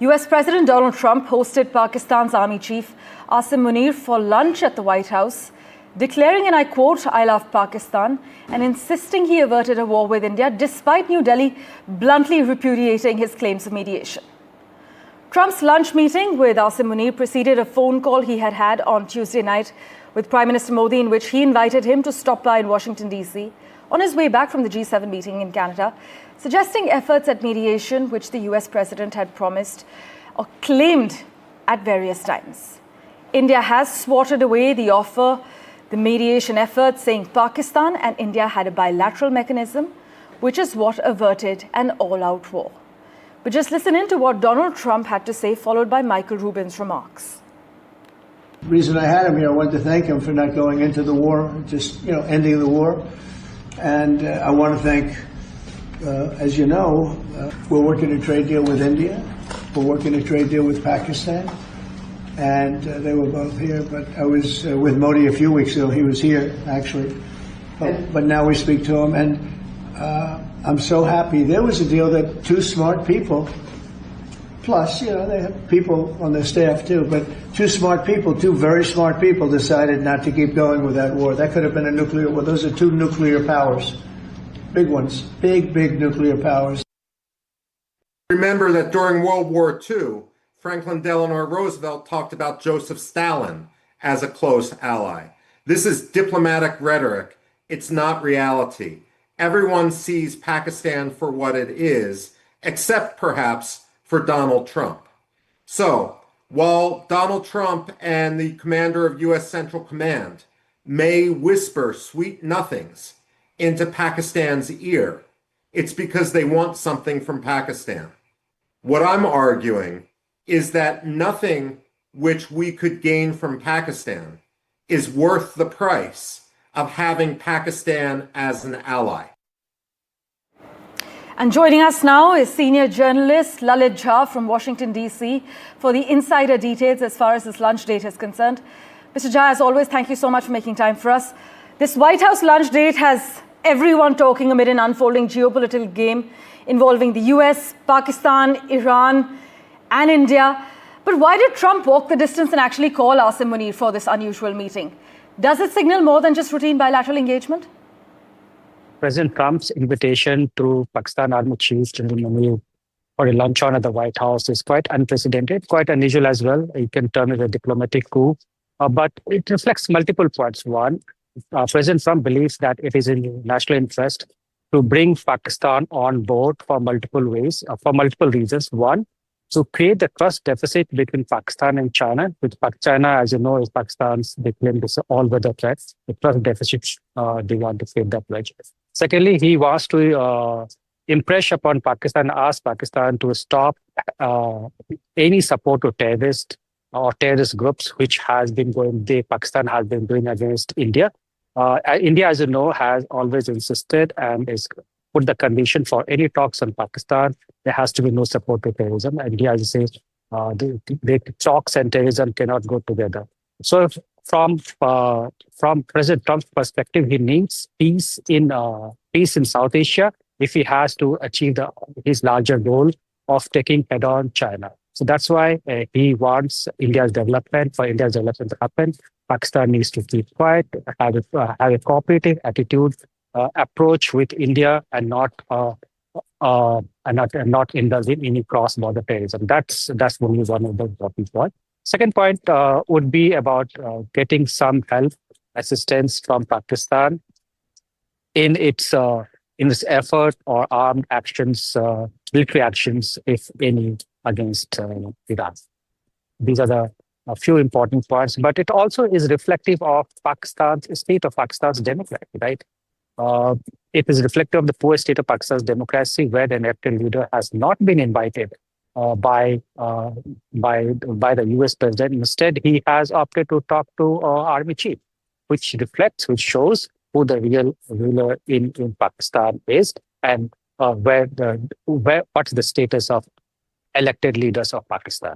US President Donald Trump hosted Pakistan's Army Chief Asim Muneer for lunch at the White House, declaring, and I quote, "I love Pakistan," and insisting he averted a war with India despite New Delhi bluntly repudiating his claims of mediation. Trump's lunch meeting with Asim Muneer preceded a phone call he had had on Tuesday night with Prime Minister Modi, in which he invited him to stop by in Washington, D.C. on his way back from the G7 meeting in Canada, suggesting efforts at mediation, which the US president had promised or claimed at various times. India has swatted away the offer, the mediation efforts, saying Pakistan and India had a bilateral mechanism, which is what averted an all-out war. But just listen in to what Donald Trump had to say, followed by Michael Rubin's remarks. The reason I had him here, I wanted to thank him for not going into the war, just, ending the war. And I want to thank, as you know, we're working a trade deal with India. We're working a trade deal with Pakistan. And they were both here, but I was with Modi a few weeks ago. He was here, actually. But now we speak to him, and I'm so happy. There was a deal that two smart people, plus, they have people on their staff too, but two very smart people decided not to keep going with that war. That could have been a nuclear war. Those are two nuclear powers. Big ones. Big nuclear powers. Remember that during World War II, Franklin Delano Roosevelt talked about Joseph Stalin as a close ally. This is diplomatic rhetoric. It's not reality. Everyone sees Pakistan for what it is, except perhaps for Donald Trump. So, while Donald Trump and the commander of U.S. Central Command may whisper sweet nothings into Pakistan's ear, it's because they want something from Pakistan. What I'm arguing is that nothing which we could gain from Pakistan is worth the price of having Pakistan as an ally. And joining us now is senior journalist Lalit Jha from Washington, D.C. for the insider details as far as this lunch date is concerned. Mr. Jha, as always, thank you so much for making time for us. This White House lunch date has everyone talking amid an unfolding geopolitical game involving the US, Pakistan, Iran, and India. But why did Trump walk the distance and actually call Asim Muneer for this unusual meeting? Does it signal more than just routine bilateral engagement? President Trump's invitation to Pakistan Army Chief General Muneer for a luncheon at the White House is quite unprecedented, quite unusual as well. You can term it a diplomatic coup, but it reflects multiple points. One, President Trump believes that it is in national interest to bring Pakistan on board for multiple ways, for multiple reasons. One, to create the trust deficit between Pakistan and China, which China, as you know, is Pakistan's, they claim this all-weather threat. The trust deficit, they want to create that wedge. Secondly, he wants to impress upon Pakistan, ask Pakistan to stop any support to terrorists or terrorist groups, which Pakistan has been doing against India. India, as you know, has always insisted and is put the condition for any talks on Pakistan, there has to be no support to terrorism. India, as you say, the talks and terrorism cannot go together. So from President Trump's perspective, he needs peace in South Asia if he has to achieve his larger goal of taking head-on China. So that's why he wants India's development. For India's development to happen, Pakistan needs to keep quiet, have a cooperative attitude, approach with India, and not indulge in any cross-border terrorism. That's only one of the important points. Second point would be about getting some help, assistance from Pakistan in its effort or armed actions, military actions, if any, against Iran. These are a few important points, but it also is reflective of Pakistan's state of Pakistan's democracy, right? It is reflective of the poor state of Pakistan's democracy, where the elected leader has not been invited by the US president. Instead, he has opted to talk to army chief, which shows who the real ruler in Pakistan is, and what's the status of elected leaders of Pakistan.